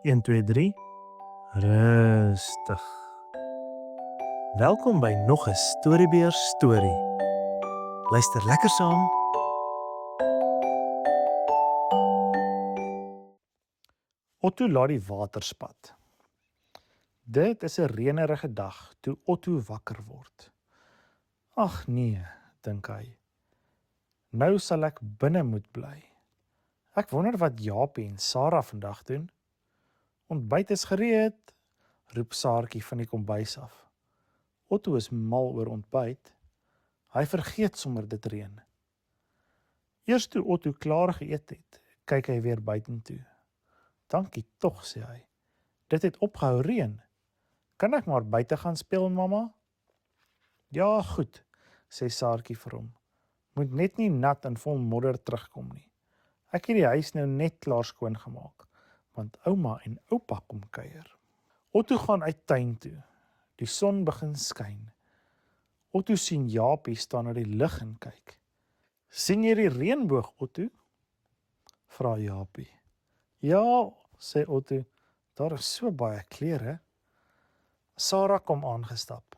1, 2, 3. Rustig. Welkom by nog 'n Storiebeer storie. Luister lekker saam. Otto laat die water spat. Dit is 'n reënerige dag toe Otto wakker word. Ag nee, dink hy. Nou sal ek binne moet bly. Ek wonder wat Japie en Sarah vandag doen. Ontbyt is gereed, roep Saartjie van die kombuis af. Otto is mal oor ontbyt. Hy vergeet sommer dit reën. Eers toe Otto klaar geëet het, kyk hy weer buitentoe. Dankie tog, sê hy. Dit het opgehou reën. Kan ek maar buite gaan speel, mamma? Ja, goed, sê Saartjie vir hom. Moet net nie nat en vol modder terugkom nie. Ek het die huis nou net klaar skoon gemaak, want ouma en oupa kom kuier. Otto gaan uit tuin toe. Die son begin skyn. Otto sien Japie staan na die lug en kyk. Sien jy die reënboog, Otto? Vra Japie. Ja, sê Otto, daar is so baie kleure. Sarah kom aangestap.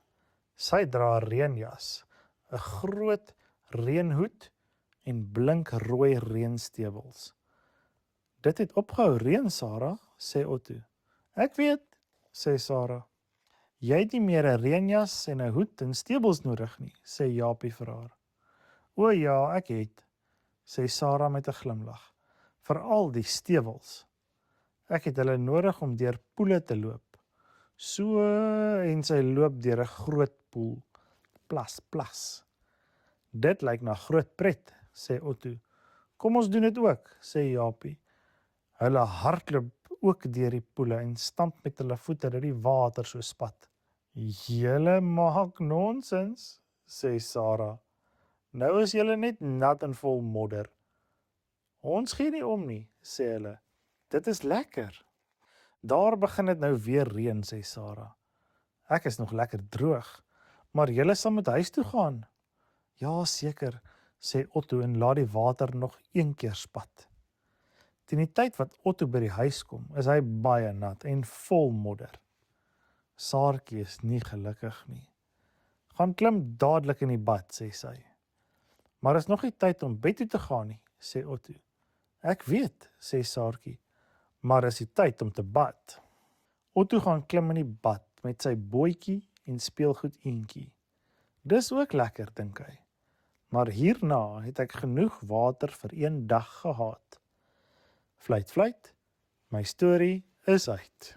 Sy dra 'n reënjas, 'n groot reënhoed en blinkrooi reënstewels. Dit het opgehou reën, Sarah, sê Otto. Ek weet, sê Sarah. Jy het nie meer 'n reënjas en 'n hoed en stewels nodig nie, sê Japie vir haar. O ja, ek het, sê Sarah met 'n glimlag. Veral die stewels. Ek het hulle nodig om deur poele te loop. So, en sy loop deur 'n groot poel. Plas, plas. Dit lyk na groot pret, sê Otto. Kom ons doen dit ook, sê Japie. Hulle hardloop ook deur die poele en stamp met hulle voete dat die water so spat. Julle maak nonsens, sê Sarah. Nou is julle net nat en vol modder. Ons gee nie om nie, sê hulle. Dit is lekker. Daar begin dit nou weer reën, sê Sarah. Ek is nog lekker droog, maar julle sal moet huis toe gaan. Ja, seker, sê Otto en laat die water nog een keer spat. Teen die tyd wat Otto by die huis kom, is hy baie nat en vol modder. Saartjie is nie gelukkig nie. Gaan klim dadelik in die bad, sê sy. Maar is nog nie tyd om bed toe te gaan nie, sê Otto. Ek weet, sê Saartjie, maar is die tyd om te bad. Otto gaan klim in die bad met sy bootjie en speelgoed eentjie. Dis ook lekker, dink hy. Maar hierna het ek genoeg water vir een dag gehad. Fluit, fluit, my storie is uit.